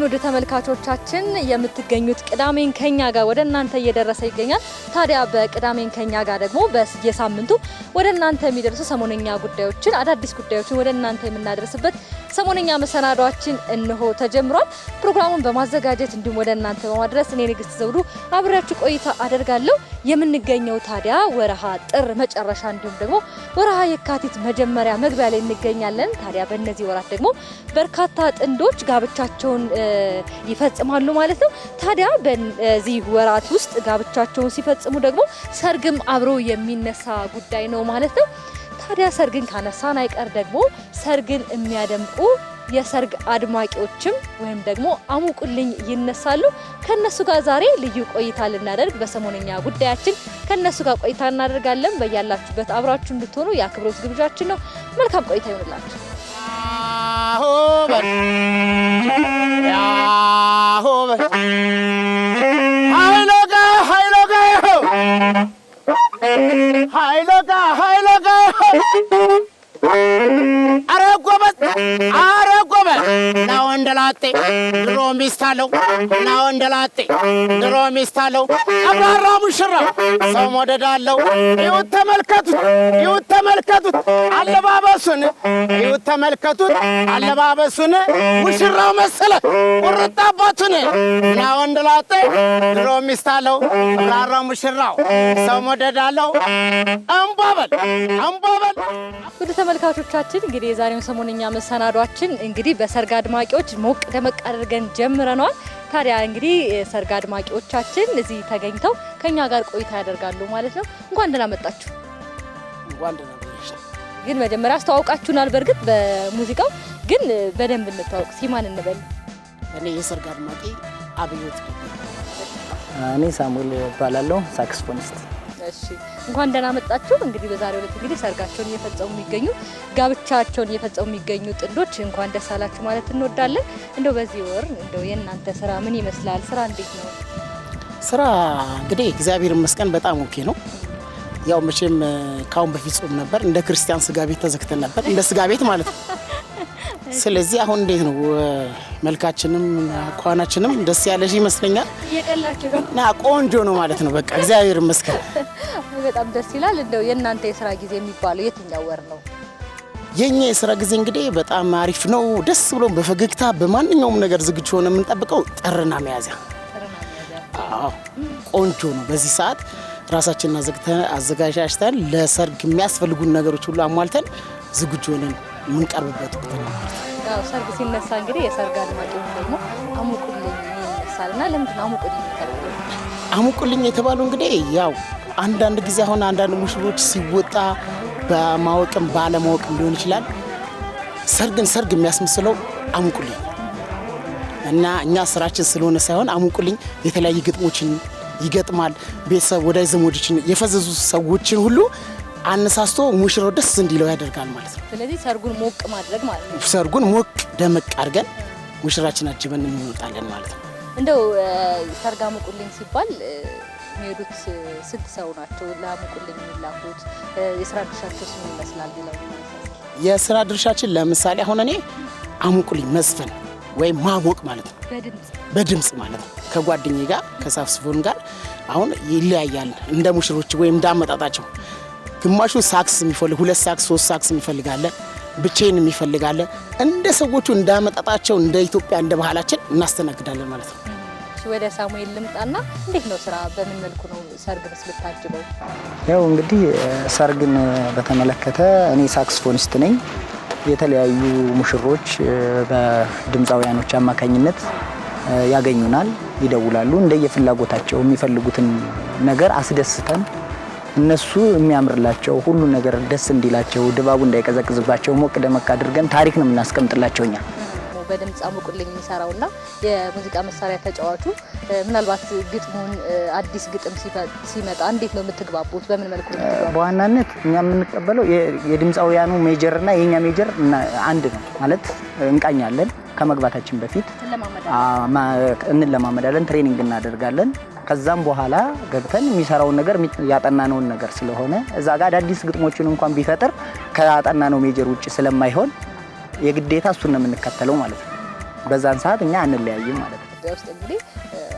ይስጥልን ወደ ተመልካቾቻችን የምትገኙት ቅዳሜን ከኛ ጋር ወደ እናንተ እየደረሰ ይገኛል። ታዲያ በቅዳሜን ከኛ ጋር ደግሞ በየሳምንቱ ወደ እናንተ የሚደርሱ ሰሞነኛ ጉዳዮችን አዳዲስ ጉዳዮችን ወደ እናንተ የምናደርስበት ሰሞነኛ መሰናዷችን እንሆ ተጀምሯል። ፕሮግራሙን በማዘጋጀት እንዲሁም ወደ እናንተ በማድረስ እኔ ንግስት ዘውዱ አብሬያችሁ ቆይታ አደርጋለሁ። የምንገኘው ታዲያ ወረሃ ጥር መጨረሻ እንዲሁም ደግሞ ወረሃ የካቲት መጀመሪያ መግቢያ ላይ እንገኛለን። ታዲያ በእነዚህ ወራት ደግሞ በርካታ ጥንዶች ጋብቻቸውን ይፈጽማሉ ማለት ነው። ታዲያ በዚህ ወራት ውስጥ ጋብቻቸውን ሲፈጽሙ ደግሞ ሰርግም አብሮ የሚነሳ ጉዳይ ነው ማለት ነው። ታዲያ ሰርግን ካነሳን አይቀር ደግሞ ሰርግን የሚያደምቁ የሰርግ አድማቂዎችም ወይም ደግሞ አሙቁልኝ ይነሳሉ። ከነሱ ጋር ዛሬ ልዩ ቆይታ ልናደርግ በሰሞነኛ ጉዳያችን ከነሱ ጋር ቆይታ እናደርጋለን። በያላችሁበት አብራችሁ እንድትሆኑ የአክብሮት ግብዣችን ነው። መልካም ቆይታ ይሁንላችሁ። ና ወንደላጤ ድሮ ሚስታለው አብራራ ሙሽራ ሰው ሞደዳለው። ይሁት ተመልከቱት አለባበሱን ሙሽራው መሰለ ቁርጥ አባቱን። ና ወንደላጤ ድሮ ሚስታለው አብራራ ሙሽራው ሰው ሞደዳለው። አንባበል ወደ ተመልካቾቻችን እንግዲህ የዛሬው ሰሞነኛ መሰናዷችን እንግዲህ በሰርግ አድማቂዎች ሞቅ ደመቅ አድርገን ጀምረናል። ታዲያ እንግዲህ ሰርግ አድማቂዎቻችን እዚህ ተገኝተው ከኛ ጋር ቆይታ ያደርጋሉ ማለት ነው። እንኳን ደህና መጣችሁ። ግን መጀመሪያ አስተዋውቃችሁናል። በእርግጥ በሙዚቃው ግን በደንብ እንታወቅ። ሲማን እንበል። እኔ የሰርግ አድማቂ አብዮት። እኔ ሳሙኤል እባላለሁ፣ ሳክስፎኒስት። እሺ እንኳን ደህና መጣችሁ። እንግዲህ በዛሬው ዕለት እንግዲህ ሰርጋቸውን ጋብቻቸውን እየፈጸሙ የሚገኙ ጥንዶች እንኳን ደስ አላችሁ ማለት እንወዳለን። እንደው በዚህ ወር እንደው የእናንተ ስራ ምን ይመስላል? ስራ እንዴት ነው? ስራ እንግዲህ እግዚአብሔር ይመስገን በጣም ኦኬ ነው። ያው መቼም ካሁን በፊት ጾም ነበር፣ እንደ ክርስቲያን ስጋ ቤት ተዘግተን ነበር፣ እንደ ስጋ ቤት ማለት ነው። ስለዚህ አሁን እንዴት ነው መልካችንም ቋናችንም ደስ ያለሽ ይመስለኛል። እየቀላችሁ ነው እና ቆንጆ ነው ማለት ነው። በቃ እግዚአብሔር ይመስገን በጣም ደስ ይላል። እንደው የእናንተ የስራ ጊዜ የሚባለው የትኛው ወር ነው? የኛ የስራ ጊዜ እንግዲህ በጣም አሪፍ ነው። ደስ ብሎ በፈገግታ በማንኛውም ነገር ዝግጁ ሆነ የምንጠብቀው ጥርና ሚያዝያ። አዎ ቆንጆ ነው። በዚህ ሰዓት ራሳችንን አዘጋጅተን ለሰርግ የሚያስፈልጉን ነገሮች ሁሉ አሟልተን ዝግጁ ሆነን የምንቀርብበት ወቅት ነው። ያው ሰርግ ሲነሳ እንግዲህ የሰርግ አድማቂዎች ደግሞ አሙቁልኝ ይነሳልና ለምንድን ነው አሙቁልኝ የተባለው? እንግዲህ ያው አንዳንድ ጊዜ አሁን አንዳንድ ሙሽሮች ሲወጣ በማወቅም ባለማወቅም ሊሆን ይችላል ሰርግን ሰርግ የሚያስመስለው አሙቁልኝ እና እኛ ስራችን ስለሆነ ሳይሆን አሙቁልኝ የተለያዩ ግጥሞችን ይገጥማል። ቤተሰብ ወዳጅ ዘመዶችን የፈዘዙ ሰዎችን ሁሉ አነሳስቶ ሙሽራው ደስ እንዲለው ያደርጋል ማለት ነው። ስለዚህ ሰርጉን ሞቅ ማድረግ ማለት ነው። ሰርጉን ሞቅ ደመቅ አድርገን ሙሽራችን አጅበን እንወጣለን ማለት ነው። እንደው ሰርግ አሙቁልኝ ሲባል የሚሄዱት ስንት ሰው ናቸው ለአሙቁልኝ የሚላኩት? የስራ ድርሻቸው ምን ይመስላል? የስራ ድርሻችን ለምሳሌ አሁን እኔ አሙቁልኝ መስፈን ወይም ማሞቅ ማለት ነው፣ በድምጽ ማለት ነው። ከጓደኛዬ ጋር ከሳክስፎን ጋር አሁን ይለያያል እንደ ሙሽሮች ወይም እንዳመጣጣቸው። ግማሹ ሳክስ የሚፈልግ 2 ሳክስ 3 ሳክስ የሚፈልጋለ፣ ብቻዬን የሚፈልጋለ። እንደ ሰዎቹ እንዳመጣጣቸው እንደ ኢትዮጵያ እንደ ባህላችን እናስተናግዳለን ማለት ነው። ወደ ሳሙኤል ልምጣና እንዴት ነው ስራ? በምን መልኩ ነው ሰርግን ስለታጅበው? ያው እንግዲህ ሰርግን በተመለከተ እኔ ሳክስፎኒስት ነኝ። የተለያዩ ሙሽሮች በድምፃውያኖች አማካኝነት ያገኙናል፣ ይደውላሉ። እንደየፍላጎታቸው የሚፈልጉትን ነገር አስደስተን እነሱ የሚያምርላቸው ሁሉ ነገር ደስ እንዲላቸው ድባቡ እንዳይቀዘቅዝባቸው ሞቅ ደመቅ አድርገን ታሪክ ነው የምናስቀምጥላቸው። እኛ በድምጽ አሙቁልኝ የሚሰራውና የሙዚቃ መሳሪያ ተጫዋቹ ምናልባት ግጥሙን አዲስ ግጥም ሲመጣ እንዴት ነው የምትግባቡት? በምን መልኩ ነው? በዋናነት እኛ የምንቀበለው የድምፃውያኑ ሜጀርና የኛ ሜጀር አንድ ነው ማለት እንቃኛለን። ከመግባታችን በፊት እንለማመዳለን፣ ትሬኒንግ እናደርጋለን። ከዛም በኋላ ገብተን የሚሰራውን ነገር ያጠናነውን ነገር ስለሆነ እዛ ጋር አዲስ ግጥሞችን እንኳን ቢፈጥር ከያጠናነው ሜጀር ውጪ ስለማይሆን የግዴታ እሱን ነው የምንከተለው ማለት ነው። በዛን ሰዓት እኛ አንለያይም ማለት ነው። ኢትዮጵያ ውስጥ እንግዲህ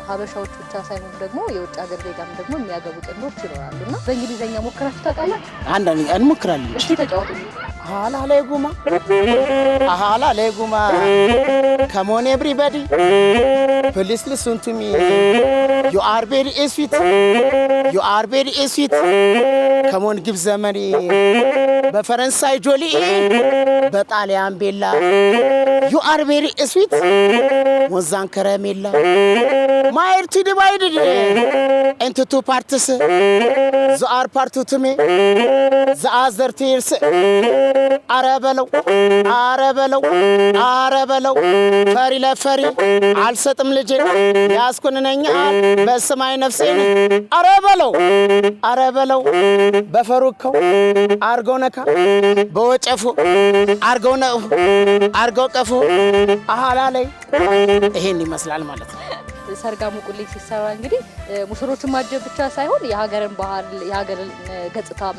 ሀበሻዎች ብቻ ሳይሆን ደግሞ የውጭ ሀገር ዜጋም ደግሞ የሚያገቡ ጥንዶች ይኖራሉና በእንግሊዘኛ ሞክራችሁ ታውቃላችሁ? አንዳንዴ እንሞክራለን። እስቲ ተጫወቱ። አሃላ ለጉማ አሃላ ለጉማ ከሞን ኤቭሪባዲ ፕሊስ ሊስን ቱ ሚ ዩ አር ቬሪ ስዊት ዩ አር ቬሪ ስዊት ከሞን ግብ ዘመኔ በፈረንሳይ ጆሊ በጣሊያን ቤላ ዩ አር ቬሪ ስዊት ሞዛን ከረሜላ ማየር ቱ ዲቫይድድ ኢንቱ ቱ ፓርትስ ዘ አር ፓርት ቱ ሚ ዘ አዘር ቲርስ አረበለው አረበለው አረበለው ፈሪ ለፈሪ አልሰጥም ልጄ ያስኮንነኛል በሰማይ ነፍሴን አረበለው አረበለው በፈሩከው አርገው ነካ በወጨፉ አርገው ነው አርገው ቀፉ አሃላ ላይ ይሄን ይመስላል ማለት ነው። ሰርግ አሙቁልኝ ሲሰራ እንግዲህ ሙሽሮችን ማጀብ ብቻ ሳይሆን የሀገርን ባህል የሀገርን ገጽታም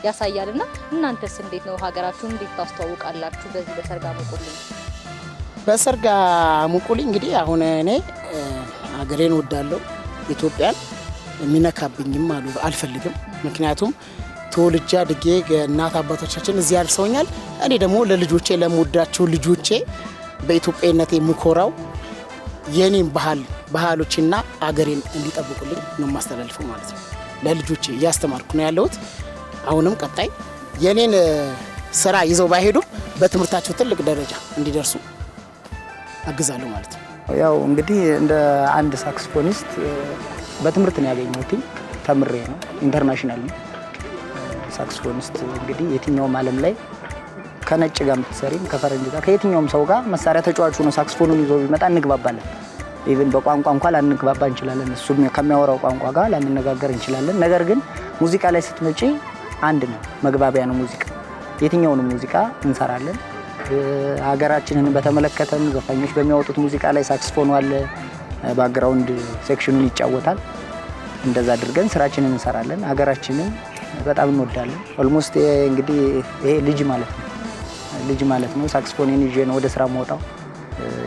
ያሳያልና እናንተስ እንዴት ነው ሀገራችሁን እንዴት ታስተዋውቃላችሁ በዚህ በሰርግ አሙቁልኝ? በሰርግ አሙቁልኝ እንግዲህ አሁን እኔ ሀገሬን ወዳለሁ ኢትዮጵያን የሚነካብኝም አልፈልግም። ምክንያቱም ተወልጄ አድጌ እናት አባቶቻችን እዚህ አድርሰውኛል። እኔ ደግሞ ለልጆቼ ለምወዳቸው ልጆቼ በኢትዮጵያነቴ የምኮራው የኔን ባህሎችና አገሬን እንዲጠብቁልኝ ነው ማስተላልፈው ማለት ነው። ለልጆቼ እያስተማርኩ ነው ያለሁት። አሁንም ቀጣይ የኔን ስራ ይዘው ባይሄዱም በትምህርታቸው ትልቅ ደረጃ እንዲደርሱ አግዛለሁ ማለት ነው። ያው እንግዲህ እንደ አንድ ሳክስፎኒስት በትምህርት ነው ያገኘሁት። ተምሬ ነው ኢንተርናሽናል ነው ሳክስፎኒስት። እንግዲህ የትኛውም ዓለም ላይ ከነጭ ጋር ምትሰሪም ከፈረንጅ ጋር ከየትኛውም ሰው ጋር መሳሪያ ተጫዋቹ ነው ሳክስፎኑን ይዞ ቢመጣ እንግባባለን። ኢቭን በቋንቋ እንኳን ላንግባባ እንችላለን። እሱ ከሚያወራው ቋንቋ ጋር ላንነጋገር እንችላለን። ነገር ግን ሙዚቃ ላይ ስትመጪ አንድ ነው፣ መግባቢያ ነው ሙዚቃ። የትኛውንም ሙዚቃ እንሰራለን። ሀገራችንን በተመለከተም ዘፋኞች በሚያወጡት ሙዚቃ ላይ ሳክስፎኑ አለ፣ ባክግራውንድ ሴክሽኑን ይጫወታል። እንደዛ አድርገን ስራችንን እንሰራለን። ሀገራችንን በጣም እንወዳለን። ኦልሞስት እንግዲህ ይሄ ልጅ ማለት ነው። ሳክስፎኔን ይዤ ነው ወደ ስራ የምወጣው።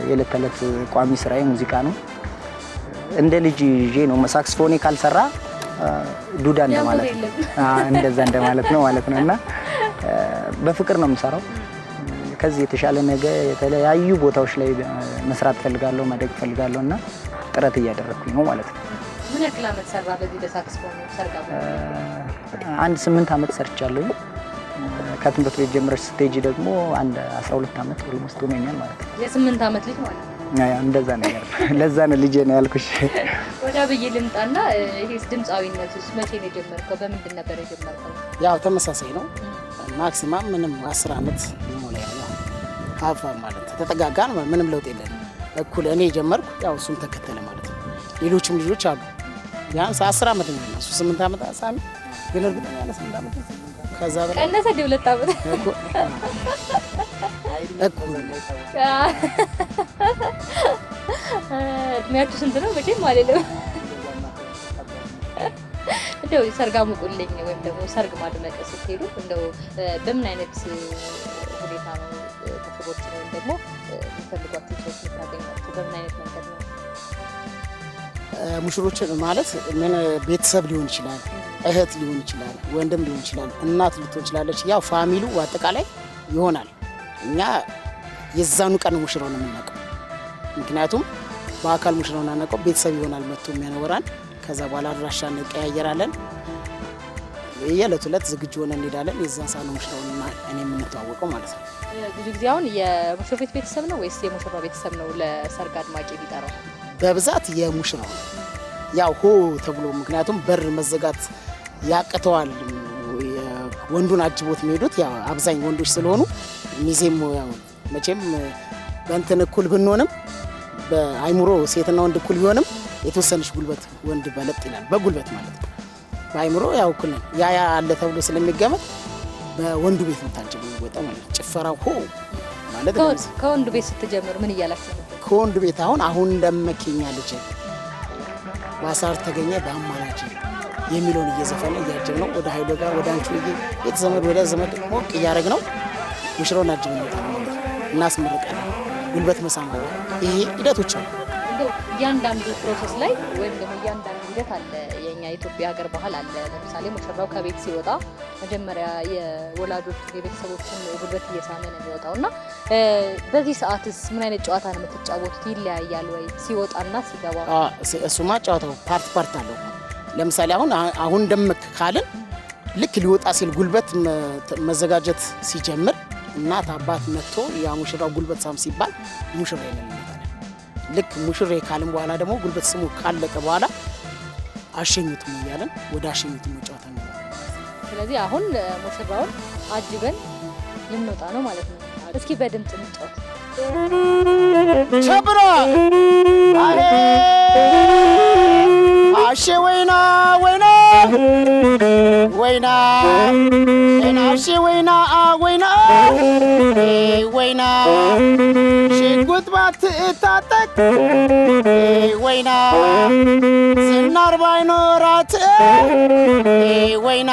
የዕለት ተዕለት ቋሚ ስራዬ ሙዚቃ ነው። እንደ ልጅ ይዤ ነው። ሳክስፎኔ ካልሰራ ዱዳ እንደማለት ነው። እንደዛ እንደማለት ነው ማለት ነው። እና በፍቅር ነው የምሰራው። ከዚህ የተሻለ ነገር የተለያዩ ቦታዎች ላይ መስራት ፈልጋለሁ፣ ማደግ ፈልጋለሁ እና ጥረት እያደረኩኝ ነው ማለት ነው። ምን ያክል አመት ሰራ በዚህ በሳክስፎን ሰርጋ? አንድ 8 አመት ሰርቻለሁ። ከትምህርት ቤት ጀምረሽ ስቴጅ ደግሞ አንድ 12 አመት ኦልሞስት ሆኖኛል ማለት ነው። የ8 አመት ልጅ ማለት ነው። እንደዛ ነገር ለዛ ነው ልጄ ነው ያልኩሽ። ወደ አብይ ልምጣና ይሄስ ድምጻዊነትስ መቼ ነው የጀመርከው? በምንድን ነበር የጀመርከው? ያው ተመሳሳይ ነው። ማክሲማም ምንም 10 አመት ይሞላል። ያው ሀፋ ማለት ተጠጋጋን፣ ምንም ለውጥ የለም። እኩል እኔ ጀመርኩ፣ ያው እሱም ተከተለ ማለት ነው። ሌሎችም ልጆች አሉ ቢያንስ 10 አመት ነው እሱ 8 አመት አሳሚ ግን እርግጠኛ ነኝ 8 አመት ከዛ በላይ ቀነሰ 2 አመት እኩል እድሜያችሁ ስንት ነው? መቼም አይደለም። እንደው ሰርግ አሙቁልኝ ወይም ደግሞ ሰርግ ማድመቅ ስትሄዱ እንደው በምን አይነት ሁኔታ ነው ተፈጥሮች ወይም ደግሞ የሚፈልጓቸው ሰዎች የምታገኟቸው? በምን አይነት መንገድ ነው? ሙሽሮችን ማለት ምን ቤተሰብ ሊሆን ይችላል፣ እህት ሊሆን ይችላል፣ ወንድም ሊሆን ይችላል፣ እናት ልትሆን ይችላለች። ያው ፋሚሊው አጠቃላይ ይሆናል። እኛ የዛኑ ቀን ሙሽራውን የምናውቀው ምክንያቱም በአካል ሙሽራውን አናውቀው፣ ቤተሰብ ይሆናል መጥቶ የሚያኖረን። ከዛ በኋላ አድራሻ እንቀያየራለን። የዕለት ዕለት ዝግጁ ሆነን እንሄዳለን። የዛን ሰዓት ሙሽራውን እኔ የምንተዋወቀው ማለት ነው። ብዙ ጊዜ አሁን የሙሽራ ቤተሰብ ነው ወይስ የሙሽራ ቤተሰብ ነው ለሰርግ አድማቂ ቢጠራው? በብዛት የሙሽራው ያው ሆ ተብሎ ምክንያቱም በር መዘጋት ያቅተዋል። ወንዱን አጅቦት የሚሄዱት ያው አብዛኝ ወንዶች ስለሆኑ ሚዜም ያው መቼም በእንትን እኩል ብንሆንም በአይምሮ ሴትና ወንድ እኩል ቢሆንም የተወሰነች ጉልበት ወንድ በለጥ ይላል። በጉልበት ማለት ነው። በአይምሮ ያው እኩል ነው። ያ አለ ተብሎ ስለሚገመት በወንዱ ቤት ነው ታጅበው ይወጣ ማለት ነው። ጭፈራው ሆ ማለት ነው። ከወንዱ ቤት ስትጀምሩ ምን እያላችሁ ነው? ከወንዱ ቤት አሁን እንደመከኛ ልጅ ባሳር ተገኘ በአማላጅ የሚለውን እየዘፈነ እያጀብ ነው። ወደ ኃይሎ ጋር ወደ አንቺ የተዘመድ ወደ ዘመድ ሞቅ እያደረግ ነው። ሙሽራውን አጅበን እናስመርቃለን። ጉልበት መሳም ይሄ ሂደቶች አሉ። እንደው እያንዳንዱ ፕሮሰስ ላይ ወይም ደግሞ እያንዳንዱ ሂደት አለ። የኛ የኢትዮጵያ ሀገር ባህል አለ። ለምሳሌ ሙሽራው ከቤት ሲወጣ መጀመሪያ የወላጆች የቤተሰቦችን ጉልበት እየሳመ ነው የሚወጣውና በዚህ ሰዓትስ ምን አይነት ጨዋታ ነው የምትጫወቱት? ይለያያል ወይ ሲወጣና ሲገባ? እሱማ ጨዋታው ፓርት አለው። ለምሳሌ አሁን ደምክ ካልን ልክ ሊወጣ ሲል ጉልበት መዘጋጀት ሲጀምር እናት አባት መጥቶ ያ ሙሽራው ጉልበት ሳም ሲባል ሙሽራ ይለምናል። ልክ ሙሽሬ ካልን በኋላ ደግሞ ጉልበት ስሙ ካለቀ በኋላ አሸኙትም እያለን ወደ አሸኙትም ጨዋታ ነው። ስለዚህ አሁን ሙሽራውን አጅበን ልንወጣ ነው ማለት ነው። እስኪ በድምጽ እንጫወት። ቸብራ አሄ አሸ ወይና ወይና ወይና አሸ ወይና ወይና ወይና ሽጉጥ ባትታጠቅ ወይና ዝናር ባይኖራት ወይና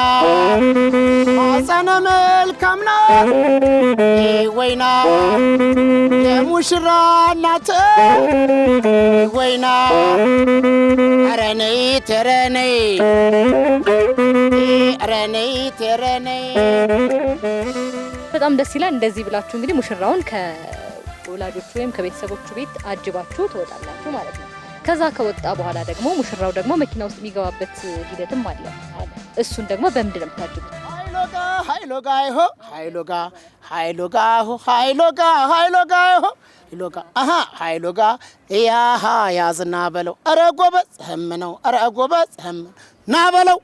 ማጸነ መልካም ናት ወይና የሙሽራ ናት ወይና ኧረ ነይ ኧረ ነይ ኧረ ነይ ኧረ ነይ። በጣም ደስ ይላል። እንደዚህ ብላችሁ እንግዲህ ሙሽራውን ከወላጆቹ ወይም ከቤተሰቦቹ ቤት አጅባችሁ ትወጣላችሁ ማለት ነው። ከዛ ከወጣ በኋላ ደግሞ ሙሽራው ደግሞ መኪና ውስጥ የሚገባበት ሂደትም አለ። እሱን ደግሞ በምንድን ነው የምታጅቡት? ሃይሎጋ ይሆ ሃይሎጋ ሃይሎጋ ሃይሎጋ ሃይሎጋ ይሆ ሃይሎጋ አሃ ሃይሎጋ ያሃ ያዝና በለው ኧረ ጎበዝ ህም ነው ኧረ ጎበዝ ህም ና በለው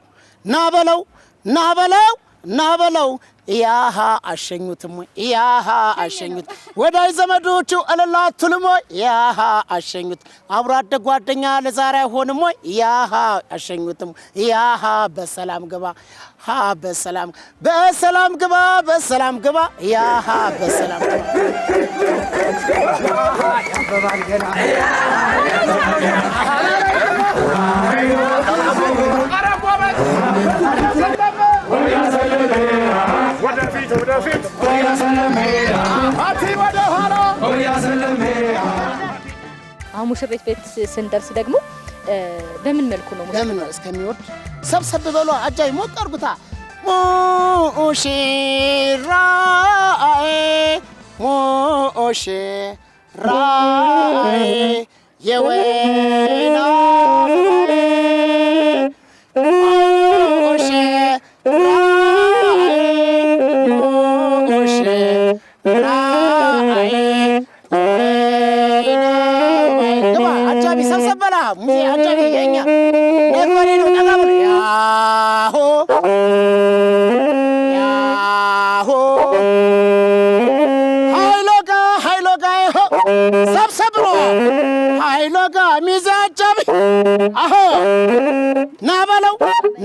ና በለው ና በለው ና በለው ያሃ አሸኙትም ወይ ያሃ አሸኙት ወዳይ ዘመዶቹ እልል አትሉም ወይ ያሃ አሸኙት አብሮ አደግ ጓደኛ ለዛሬ አይሆንም ወይ ያሃ አሸኙትም ያሃ በሰላም ግባ ሃ በሰላም ግባ በሰላም ግባ ያሃ በሰላም አሁን ሙሽሪት ቤት ስንደርስ ደግሞ በምን መልኩ ነው ለምን እስከሚወርድ ሰብሰብ በሎ አጃይ ሞቅ አርጉታ ሙሽራዬ የወይና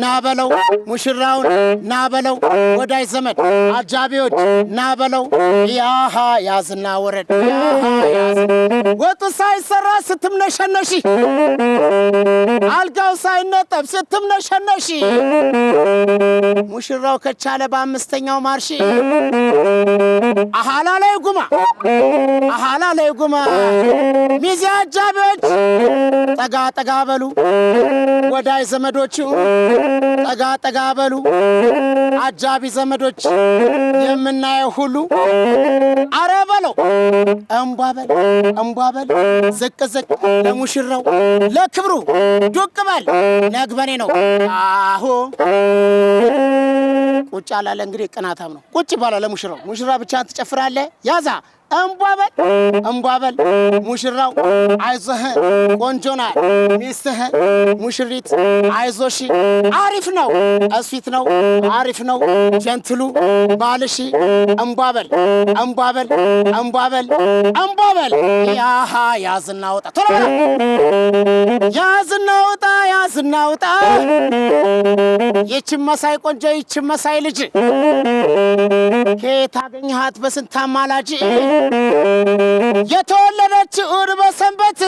ናበለው ሙሽራውን ናበለው ወዳይ ዘመድ አጃቢዎች ናበለው ያሃ ያዝና ወረድ ያሃ ያዝ ወጡ ሳይሰራ ስትምነሸነሺ አልጋው ሳይነጠብ ስትምነሸነሺ ሙሽራው ከቻለ በአምስተኛው ማርሺ አሃላ ላይ ጉማ ሚዜ አጃቢዎች ጠጋ በሉ ወዳይ ዘመዶቹ ጠጋ በሉ አጃቢ ዘመዶች የምናየው ሁሉ አረ በለው እምቧ በል ዝቅ ለሙሽራው ለክብሩ ዱቅ በል ነግበኔ ነው አሁ ቁጭ አላለ እንግዲህ ቅናታም ነው ቁጭ ይባላል ለሙሽራው ሙሽራ ብቻ ትጨፍራለህ ያዛ እምቧበል ሙሽራው አይዞህ ቆንጆና ሚስትህ ሙሽሪት አይዞሽ አሪፍ ነው እስፊት ነው አሪፍ ነው ጀንትሉ ባልሽ እምቧበል ያሃ ያዝና ወጣ ቶሎ ያዝና ወጣ ይህች መሳይ ቆንጆ ይህች መሳይ ልጅ ከየት አገኘሃት በስንት አማላጅ የተወለደችው በሰንበት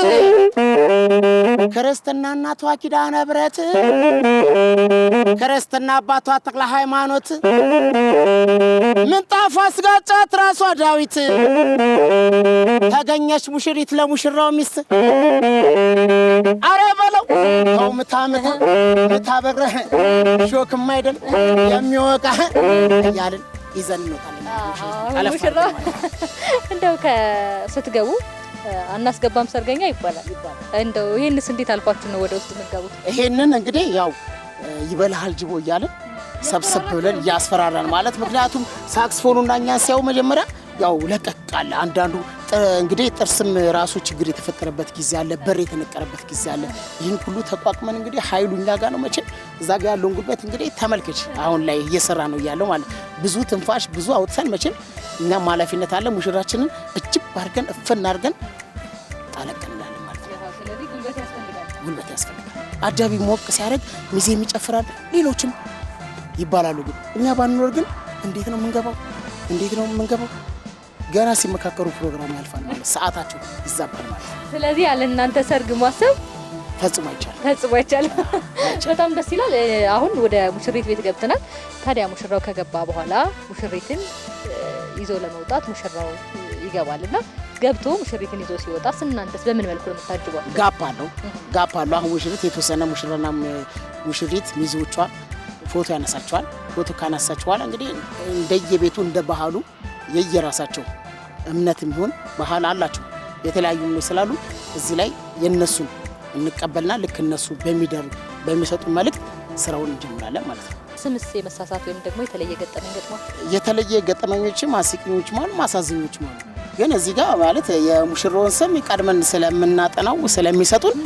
ክርስትና እናቷ ኪዳነ ብረት ክርስትና አባቷ ተክለ ሃይማኖት ምንጣፍ አስጋጫት ራሷ ዳዊት ተገኘች ሙሽሪት ለሙሽራው ሚስት አረ በለው ተው ምታበረህ ሾክም አይደል የሚወቃ እያልን ይዘን እንወጣለን። ሙሽራ እንደው ስትገቡ አናስገባም ሰርገኛ ይባላል። እንደው ይሄንስ እንዴት አልኳችሁ ነው ወደ ውስጥ የምትገቡት? ይሄንን እንግዲህ ያው ይበልሃል ጅቦ እያልን ሰብሰብ ብለን እያስፈራራን ማለት ምክንያቱም ሳክስፎኑና እኛን ሲያው መጀመሪያ ያው ለቀቃለ አንዳንዱ እንግዲህ ጥርስም ራሱ ችግር የተፈጠረበት ጊዜ አለ፣ በር የተነቀረበት ጊዜ አለ። ይህን ሁሉ ተቋቁመን እንግዲህ ኃይሉ እኛ ጋር ነው። መቼም እዛ ጋር ያለውን ጉልበት እንግዲህ ተመልከች አሁን ላይ እየሰራ ነው ያለው ማለት ብዙ ትንፋሽ ብዙ አውጥተን መቼም እኛም ኃላፊነት አለ። ሙሽራችንን እጅብ አድርገን እፍና አድርገን ጣለቀንላለን ማለት ነው። ስለዚህ ጉልበት ያስፈልጋል። አጃቢ ሞቅ ሲያደርግ ሚዜም ይጨፍራል፣ ሌሎችም ይባላሉ። ግን እኛ ባንኖር ግን እንዴት ነው የምንገባው? ገና ሲመካከሩ ፕሮግራም ያልፋል ማለት ሰዓታቸው ይዛባል ማለት። ስለዚህ ያለ እናንተ ሰርግ ማሰብ ፈጽሞ አይቻልም። በጣም ደስ ይላል። አሁን ወደ ሙሽሪት ቤት ገብተናል። ታዲያ ሙሽራው ከገባ በኋላ ሙሽሪትን ይዞ ለመውጣት ሙሽራው ይገባልና ገብቶ ሙሽሪትን ይዞ ሲወጣ እናንተስ በምን መልኩ ነው የምታጅቧት? ጋፕ አለው። አሁን ሙሽሪት የተወሰነ ሙሽራና ሙሽሪት ሚዜዎቿ ፎቶ ያነሳቸዋል። ፎቶ ካነሳቸው በኋላ እንግዲህ እንደየቤቱ እንደ ባህሉ የየራሳቸው እምነትም ቢሆን ባህል አላቸው። የተለያዩ ነው ስላሉ እዚህ ላይ የነሱን እንቀበልና ልክ እነሱ በሚሰጡ መልእክት ስራውን እንጀምራለን ማለት ነው። ስምስ የመሳሳት ወይም ደግሞ የተለየ ገጠመኝ ገጥሟል? የተለየ ገጠመኞችም አስቂኞችም አሉ፣ ማሳዘኞችም አሉ። ግን እዚህ ጋር ማለት የሙሽራውን ስም ቀድመን ስለምናጠናው ስለሚሰጡን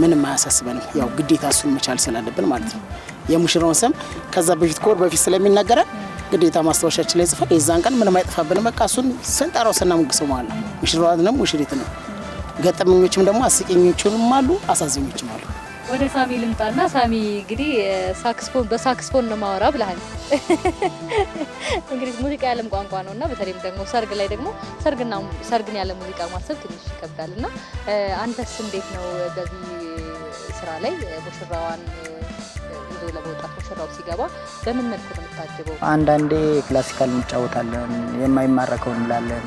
ምንም አያሳስበንም። ያው ግዴታ እሱን መቻል ስላለብን ማለት ነው። የሙሽራውን ስም ከዛ በፊት ኮር በፊት ስለሚነገረን ግዴታ ማስታወሻችን ላይ ጽፈን የዛን ቀን ምንም አይጠፋብንም። በቃ እሱን ስንጠራው ስናሙግሰው ማለት ነው። ሙሽራውንም ሙሽሪትንም ገጠመኞችም ደግሞ አስቂኞችም አሉ፣ አሳዘኞችም አሉ። ወደ ሳሚ ልምጣና ሳሚ እንግዲህ በሳክስፎን ነው ማወራ ብለሃል። እንግዲህ ሙዚቃ ያለም ቋንቋ ነውና በተለይም ደግሞ ሰርግ ላይ ደግሞ ሰርግን ያለ ሙዚቃ ማሰብ ትንሽ ይከብዳልና አንተስ እንዴት ነው በዚህ ስራ ላይ ሙሽራዋን ይዞ ለመውጣት ሙሽራው ሲገባ በምን መልኩ ነው የምታጅበው? አንዳንዴ ክላሲካል እንጫወታለን፣ የማይማረከው እንላለን፣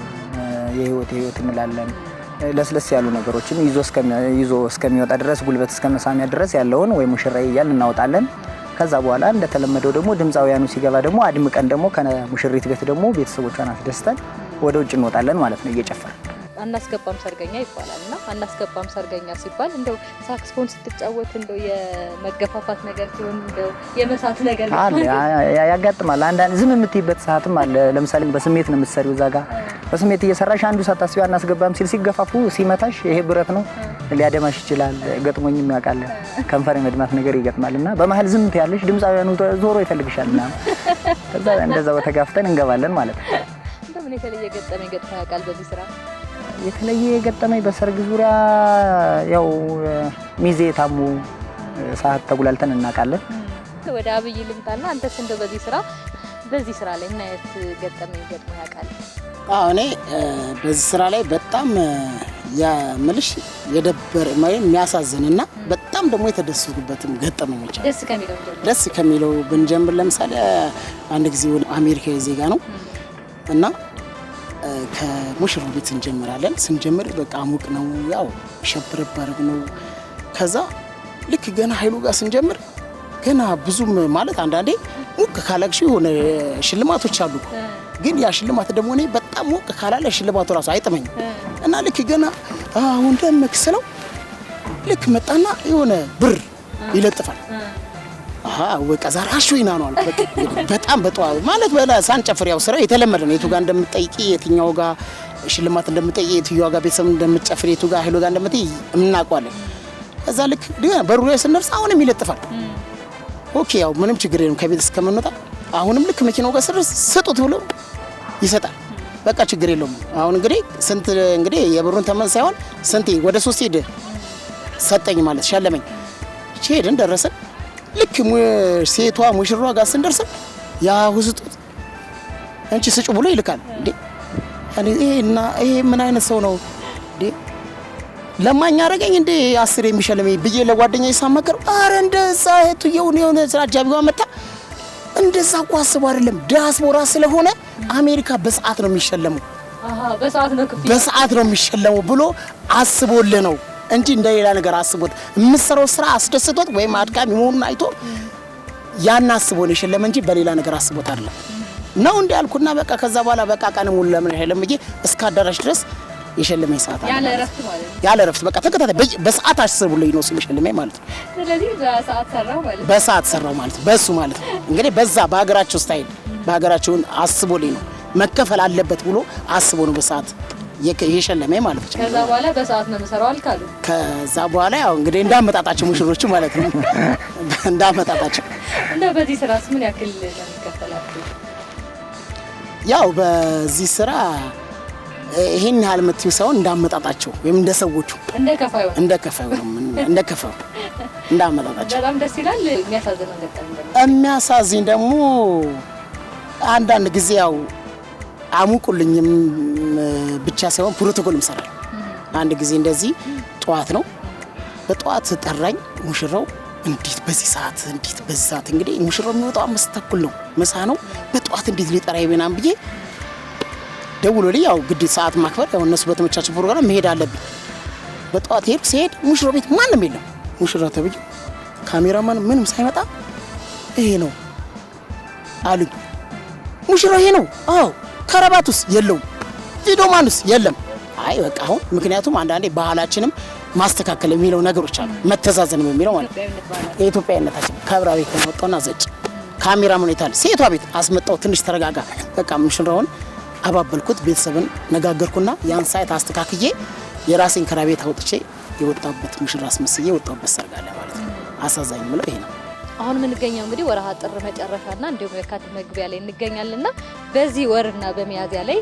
የህይወት እንላለን። ለስለስ ያሉ ነገሮችን ይዞ እስከሚወጣ ድረስ ጉልበት እስከመሳሚያ ድረስ ያለውን ወይ ሙሽራዬ እያልን እናወጣለን። ከዛ በኋላ እንደተለመደው ደግሞ ድምፃውያኑ ሲገባ ደግሞ አድምቀን ደግሞ ከሙሽሪት ቤት ደግሞ ቤተሰቦቿን አስደስተን ወደ ውጭ እንወጣለን ማለት ነው እየጨፈርን። አናስገባም ሰርገኛ ይባላልና አናስገባም ሰርገኛ ሲባል እንደው ሳክስፎን ስትጫወት እንደው የመገፋፋት ነገር ሲሆን እንደው የመሳት ነገር አለ ያጋጥማል። አንዳንድ ዝም የምትይበት ሰዓትም አለ። ለምሳሌ በስሜት ነው የምትሰሪው እዛ ጋር በስሜት እየሰራሽ አንዱ ሳታስቢው አናስገባም ሲል ሲገፋፉ ሲመታሽ ይሄ ብረት ነው ሊያደማሽ ይችላል። ገጥሞኝም ያውቃል። ከንፈር የመድማት ነገር ይገጥማልና በመሀል ዝም ትያለሽ፣ ድምፃውያኑ ዞሮ ይፈልግሻልና ከዛ እንደዛው ተጋፍተን እንገባለን ማለት ነው። እንደምን የተለየ ገጠመኝ ገጥሞ ያውቃል በዚህ ስራ? የተለየ ገጠመኝ በሰርግ ዙሪያ ያው ሚዜ ታሙ ሰዓት ተጉላልተን እናውቃለን። ወደ አብይ ልምጣና አንተስ እንደው በዚህ ስራ ላይ ምን አይነት ገጠመኝ ገጥሞ ያውቃል? እኔ በዚህ ስራ ላይ በጣም የምልሽ የደበር የሚያሳዝንና በጣም ደግሞ የተደሰቱበትም ገጠመኞች ደስ ከሚለው ብንጀምር ለምሳሌ አንድ ጊዜ አሜሪካዊ ዜጋ ነው እና ከሙሽራው ቤት እንጀምራለን። ስንጀምር በቃ ሙቅ ነው፣ ያው ሸብረብ አድርግ ነው። ከዛ ልክ ገና ኃይሉ ጋር ስንጀምር ገና ብዙም ማለት አንዳንዴ ሙቅ ካላግሽ የሆነ ሽልማቶች አሉ። ግን ያ ሽልማት ደግሞ እኔ በጣም ሙቅ ካላለ ሽልማቱ ራሱ አይጥመኝም እና ልክ ገና አሁን ደምክስለው ልክ መጣና የሆነ ብር ይለጥፋል። በቃ ዛሬ አሽወይና ነው አልኩ። በጣም በጠዋት ማለት በላ ሳንጨፍር ያው ስራ የተለመደ ነው። የቱ ጋር እንደምትጠይቂ የትኛው ጋር ሽልማት እንደምትጠይቂ የትኛው ጋር ቤተሰብ እንደምትጨፍር የቱ ጋር ኃይሉ ጋር እንደምትይ እናውቀዋለን። ከዛ ልክ በሩ ላይ ስንደርስ አሁንም ይለጥፋል። ኦኬ ያው ምንም ችግር የለም ከቤት እስከምንወጣ አሁንም ልክ መኪናው ጋር ስደርስ ስጡት ብሎ ይሰጣል። በቃ ችግር የለውም። አሁን እንግዲህ የብሩን ተመን ሳይሆን ስንቴ ወደ 3 ሄደ ሰጠኝ ማለት ሸለመኝ። ሄድን ደረሰን። ልክ ሴቷ ሙሽራዋ ጋር ስንደርስ ያው ስጡት እንቺ ስጩ ብሎ ይልካል። እንዴ ይሄ ምን አይነት ሰው ነው እንዴ? ለማኝ አደረገኝ እንዴ 10 የሚሸልመኝ ብዬ ለጓደኛዬ ሳመከር፣ አረ እንደዛ እህቱ የሆነ ስራ አጃቢዋ መጣ እንደዛ እኮ አስቦ አይደለም ዲያስፖራ ስለሆነ አሜሪካ በሰዓት ነው የሚሸለመው በሰዓት ነው የሚሸለመው ብሎ አስቦልህ ነው እንጂ እንደሌላ ነገር አስቦት የምትሰራው ስራ አስደስቶት ወይም አድካሚ መሆኑን አይቶ ያን አስቦ ነው የሸለመ እንጂ በሌላ ነገር አስቦት አይደለም ነው እንዴ አልኩና በቃ ከዛ በኋላ በቃ ቀን ሙሉ ለምን ሸለመኝ እስከ አዳራሽ ድረስ የሸለመኝ ሰዓት አለ ያለ ረፍት ማለት ነው። ያለ ረፍት በቃ ተከታታይ በሰዓት አስቦልኝ ነው ሲሸለመኝ ማለት ነው። ስለዚህ በሰዓት ሰራው ማለት ነው። በሱ ማለት ነው እንግዲህ በዛ በሀገራቸው ስታይል በሀገራቸውን አስቦልኝ ነው መከፈል አለበት ብሎ አስቦ ነው በሰዓት የሸለመኝ ማለት ነው። ከዛ በኋላ በሰዓት ነው መሰራው አልካሉ። ከዛ በኋላ ያው እንግዲህ እንዳመጣጣቸው ሙሽሮቹ ማለት ነው እንዳመጣጣቸው። እና በዚህ ስራስ ምን ያክል ነው የሚከፈላችሁ? ያው በዚህ ስራ ይሄን ያህል የምትይው ሳይሆን እንዳመጣጣቸው ወይም እንደ ሰዎቹ እንደ ከፋዩ እንዳመጣጣቸው። በጣም ደስ ይላል። የሚያሳዝን ደግሞ አንዳንድ ጊዜ ያው አሙቁልኝም ብቻ ሳይሆን ፕሮቶኮል ይሰራል። አንድ ጊዜ እንደዚህ ጠዋት ነው በጠዋት ጠራኝ ሙሽራው። እንዴት በዚህ ሰዓት እንግዲህ ሙሽራው የሚወጣው 5:30 ነው ምሳ ነው። በጠዋት እንዴት ሊጠራኝ ምናምን ብዬ ደውሎልኝ ያው ግድ ሰዓት ማክበር ያው እነሱ በተመቻቸው ፕሮግራም መሄድ አለብኝ። በጠዋት ሲሄድ ሙሽራው ቤት ማንም የለም። ሙሽራው ተብዬ ካሜራማን ምንም ሳይመጣ ይሄ ነው አሉኝ። ሙሽራው ይሄ ነው? አዎ። ከረባቱስ የለውም። ቪዲዮማንስ የለም። አይ በቃ አሁን ምክንያቱም አንዳንዴ ባህላችንም ማስተካከል የሚለው ነገሮች አሉ። መተዛዘንም የሚለው ማለት የኢትዮጵያዊነታችን ከብራ ቤት ከመጣውና ዘጭ ካሜራማን ይታል ሴቷ ቤት አስመጣው። ትንሽ ተረጋጋ በቃ ሙሽራውን አባበልኩት። ቤተሰብን ነጋገርኩና ያን ሳይት አስተካክዬ የራሴን ከራ ቤት አውጥቼ የወጣበት ሙሽራ አስመስዬ የወጣበት ሰርግ አለ ማለት ነው። አሳዛኝ ምለው ይሄ ነው። አሁን የምንገኘው እንግዲህ ወርሃ ጥር መጨረሻና እንዲሁም የካቲት መግቢያ ላይ እንገኛለንና በዚህ ወርና በሚያዝያ ላይ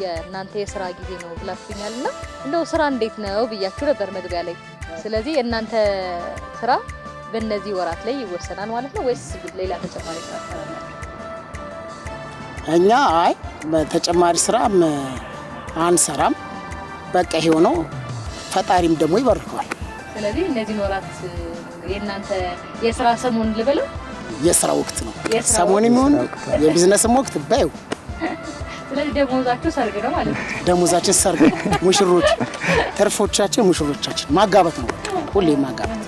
የእናንተ የስራ ጊዜ ነው ብላችሁኛልና እንደው ስራ እንዴት ነው ብያችሁ ነበር መግቢያ ላይ። ስለዚህ የእናንተ ስራ በእነዚህ ወራት ላይ ይወሰናል ማለት ነው ወይስ ሌላ ተጨማሪ ስራ ታደርጋላችሁ? እኛ አይ በተጨማሪ ስራ አንሰራም። በቃ ይሄው ነው። ፈጣሪም ደግሞ ይባርከዋል። ስለዚህ እነዚህ ወራት የእናንተ የስራ ሰሞን ልበለው የስራ ወቅት ነው። ሰሞን የሚሆን የቢዝነስም ወቅት ባዩ። ስለዚህ ደሞዛችሁ ሰርግ ነው ማለት ነው። ደሞዛችን ሰርግ፣ ሙሽሮች ተርፎቻችን ሙሽሮቻችን ማጋባት ነው። ሁሌ ማጋባት።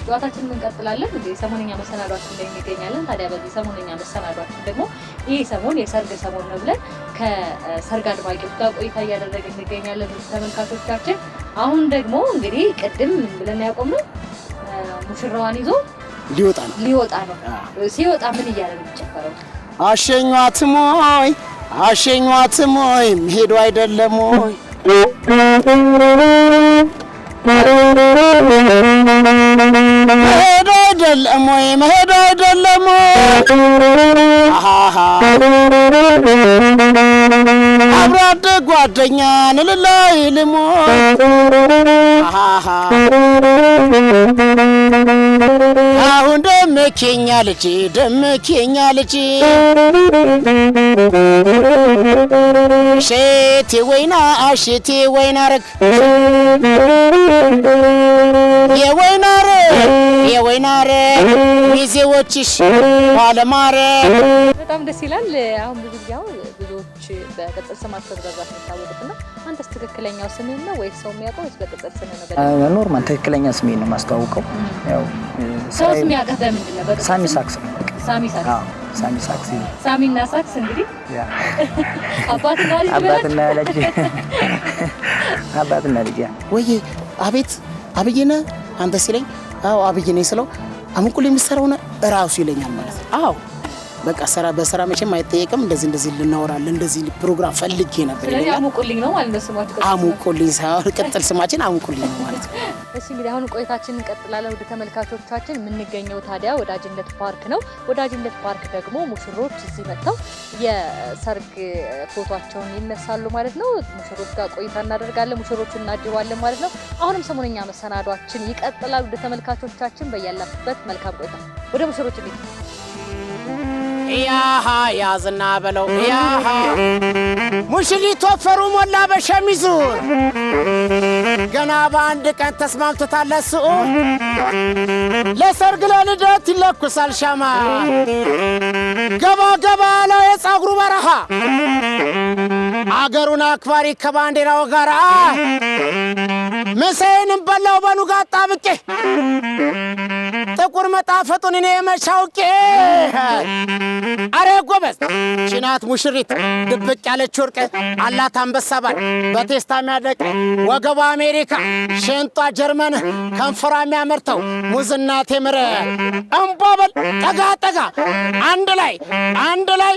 ጨዋታችንን እንቀጥላለን። እንግዲህ ሰሞንኛ መሰናዷችን ላይ እንገኛለን። ታዲያ በዚህ ሰሞንኛ መሰናዷችን ደግሞ ይህ ሰሞን የሰርግ ሰሞን ነው ብለን ከሰርግ አድማቂዎች ጋር ቆይታ እያደረግን እንገኛለን ተመልካቾቻችን። አሁን ደግሞ እንግዲህ ቅድም ምን ብለን ያቆምነው ሙሽራዋን ይዞ ሊወጣ ነው። ሲወጣ ምን እያለ ነው የሚጨፈረው? አሸኟት ሞይ መሄዱ አይደለም ሞይ መሄዱ አይደለም አብሮ አደግ ጓደኛ ንልላይ ልሞይ አሁን ደመኬኛ ልጅ ሼቴ ወይና ረግ የወይና ረግ ሚዜዎችሽ ባለማረ በጣም ደስ ይላል። አሁን ብዙ ጊዜ ብዙዎች በቅጽል ስማቸው በብዛት የሚታወቁትና አንተስ ትክክለኛው ስምህ ነው ወይስ ሰው የሚያውቀው ወይስ በቅጽል ስምህ ነው? ኖርማል ትክክለኛ ስሜን ነው የማስተዋውቀው። ያው ሰው የሚያውቀው በምንድን ነው? ሳሚ ሳክስ ነው። ሳሚና ሳክስ እንግዲህ አባትና ልጅ ወይ አቤት አብይነ አንተ ሲለኝ አዎ አብይነ ስለው አሙቁል የሚሰራው ነው እራሱ ይለኛል ማለት ነው። አዎ በቃ በስራ መቼም አይጠየቅም። እንደዚህ ልናወራለን እንደዚህ ፕሮግራም ፈልጌ ነበር። ስለዚህ አሙቁልኝ ነው ማለት ነው ስማችሁ? አሙቁልኝ ሳይሆን ቅጥል ስማችን አሙቁልኝ ነው ማለት ነው። እሺ እንግዲህ አሁን ቆይታችንን እንቀጥላለን። ወደ ተመልካቾቻችን የምንገኘው ታዲያ ወዳጅነት ፓርክ ነው። ወዳጅነት ፓርክ ደግሞ ሙሽሮች እዚህ መጥተው የሰርግ ፎቶቸውን ይነሳሉ ማለት ነው። ሙሽሮች ጋር ቆይታ እናደርጋለን፣ ሙሽሮቹን እናጅባለን ማለት ነው። አሁንም ሰሞነኛ መሰናዷችን ይቀጥላል። ወደ ተመልካቾቻችን በያላችሁበት መልካም ቆይታ። ወደ ሙሽሮች እንሂድ። ያሃ ያዝና በለው ያሃ ሙሽሪት ወፈሩ ሞላ በሸሚዙ ገና በአንድ ቀን ተስማምቶታል እሱ ለሰርግ ለልደት ይለኩሳል ሻማ ገባ ገባ ያለው የፀጉሩ በረሃ አገሩን አክባሪ ከባንዲራው ጋር ምሳዬንም በላው በኑጋ ጣብቄ ጥቁር መጣፈጡን እኔ መቻውቄ አረ ጎበዝ ቺናት ሙሽሪት ድብቅ ያለች ወርቅ አላት አንበሳ ባል በቴስታ የሚያደቅ ወገቧ አሜሪካ ሽንጧ ጀርመን ከንፈሯ የሚያመርተው ሙዝና ቴምር እምቧበል ጠጋ ጠጋ አንድ ላይ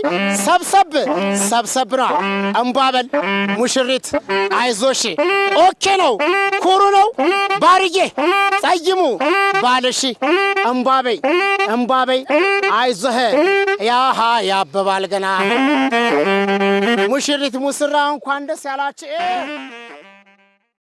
ሰብሰብ ነው እምቧበል ሙሽሪት አይዞሽ ኦኬ ነው ኩሩ ነው ባርዬ ጸይሙ ባልሽ እምቧበይ አይዞህ ያሃ ያበባል ገና ሙሽሪት ሙስራ እንኳን ደስ ያላችሁ